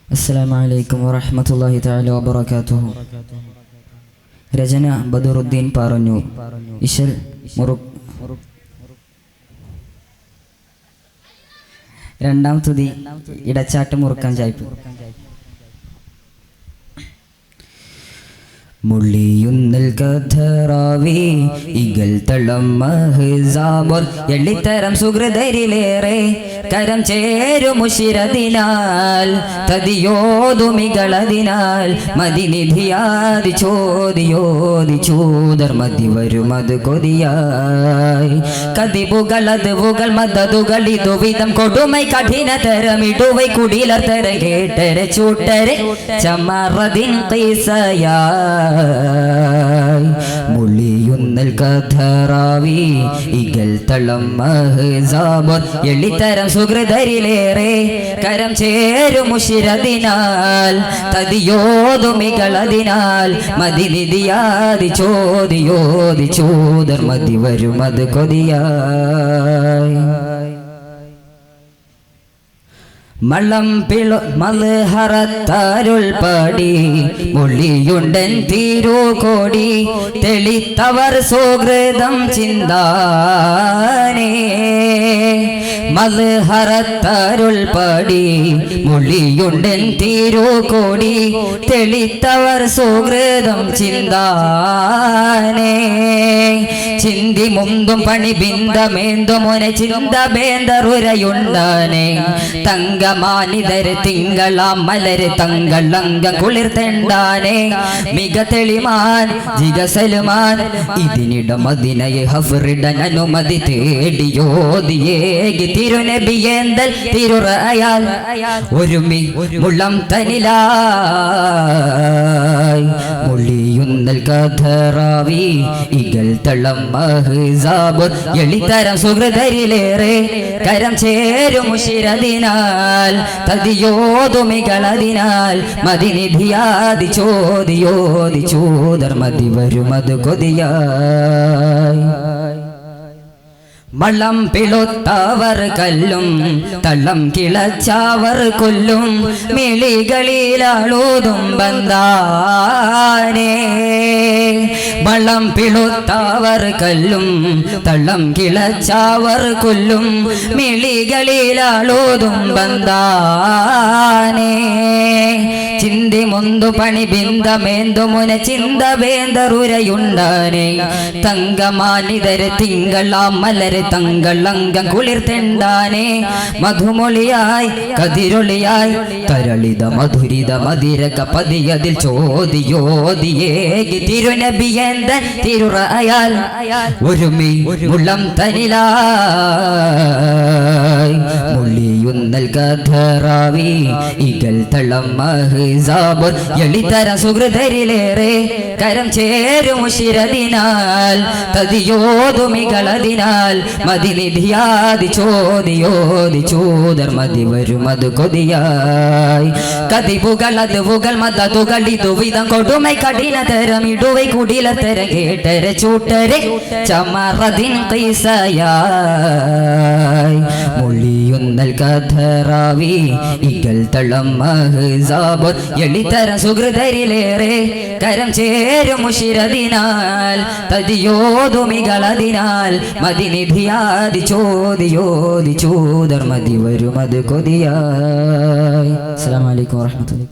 السلام عليكم ورحمة الله تعالى وبركاته. രചന ബദറുദ്ദീൻ പാറന്നൂർ. ഇശൽ മുറുക്. രണ്ടാം തുതി ഇടച്ചാട്ട് മുറുക്കാൻ ചായ്പ്. മുള്ളിയുന്നൽ കഥറാവി ഇഗൽ തളം മഹ്സാബർ എള്ളിത്തരം സുഹൃതരിലേറെ കരം ചേരുമുഷിരതിനാൽ തതിയോതുമികളതിനാൽ മതിനിധിയാതി ചോദിയോദിച്ചൂതർ മതി വരുമത് കൊതിയായി കതിപുകളത് പുകൾ മതതുകൾ ഇതുവിധം കൊടുമൈ കഠിനതരമിടുവൈ കുടിലർ തരം കേട്ടരെ ചൂട്ടരെ ചമറതിൻ കൈസയാ മുള്ളിയുന്നൽ കഥറാവി ഇഗൽ തളം മഹ്സാബർ എള്ളിത്തരം സുഹൃതരിലേറെ കരം ചേരുമുഷിരതിനാൽ തതിയോതുമികളതിനാൽ മതിനിധിയാതി ചോദിയോദിച്ചൂതർ മതി വരുമത് കൊതിയായി മളം പിളു മൽഹറത്താരുൾ പാടി മൊഴിയുണ്ടൻ തിരുകോടി തെളിത്തവർ സുഹൃതം ചിന്താനേ മൽഹറത്താരുൾ പാടി മൊഴിയുണ്ടൻ തിരുകോടി തെളിത്തവർ സുഹൃതം ചിന്താനേ ചിന്തി മുമ്പും പണി ബിന്ദമേന്തുമുന ചിന്ത ബേന്തറുരയുണ്ടാനേ തങ്കമാനിതര് തിങ്കളാം മലര് തങ്കളങ്ക കുളിർതെണ്ടാനേ മിക തെളിമാൻ ജിഗസലുമാൻ ഇതിനിട മദിനയെ ഹഫറിടൻ അനുമതി തേടിയോദിയേകി തിരുനബിയേന്തൽ തിരുറയാൽ ഒരുമി മുളം തനിലായി മുള്ളിയുന്നൽ കഥറാവി ഇഗൽ തളം മഹ്സാബർ എളിത്തരം സുഹൃതരിലേറെ കരം ചേരുമുഷിരതിനാൽ തതിയോതുമികളതിനാൽ മതിനിധിയാതി ചോദിയോദിച്ചൂതർ മതി വരുമത് കൊതിയായി മളം പിളുത്തവർ കല്ലും തള്ളം കിളച്ചവർ കൊല്ലും മിളികളിലാളൂതും ബന്ധാനേ മളം പിളുത്തവർ കല്ലും തള്ളം കിളച്ചവർ കൊല്ലും മിളികളിലാളൂതും ബന്ധാനേ ചിന്തി മുന്തു പണി ബിന്ദമേന്തുമുന ചിന്ത വേന്തറുരയുണ്ടാനേ തങ്കമാനിതര് തിങ്കളാം മലര് തങ്കളങ്കം കുളിർതെണ്ടാനേ മധുമൊളിയായി കതിരൊളിയായി തരളിത മധുരിത മതിരക പതിയതിൽ ചോദിയോദിയേകി തിരുനബിയേന്തൻ തിരുറയാൽ ഒരുമി മുളം തനിലായി മുള്ളിയുന്നൽ കഥറാവി ഇഗൽ തളം മഹ്സാബർ എളിത്തരം സുഹൃതരിലേറെ കരം ചേരുമുഷിരതിനാൽ തതിയോതുമികളതിനാൽ മതിനിധിയാതി ചോദിയോദിച്ചൂതർ മതി വരുമത് കൊതിയായി കതിപുകളത് പുകൾ മതതുകൾ ഇതുവിധം കൊടുമൈ കഠിനതരമിടുവൈ കുടിലർ തരം കേട്ടരെ ചൂട്ടരെ ചമറതിൻ കൈസയായി മുള്ളിയുന്നൽ കഥറാവി ഇഗൽ തളം മഹ്സാബർ എളിത്തരം സുഹൃതരിലേറെ കരം ചേരുമുഷിരതിനാൽ തതിയോതുമികളതിനാൽ മതിനിധിയാതി ചോദിയോദിച്ചൂതർ മതി വരുമത് കൊതിയായി. അസ്സലാമു അലൈക്കും വറഹ്മത്തുള്ളാഹി.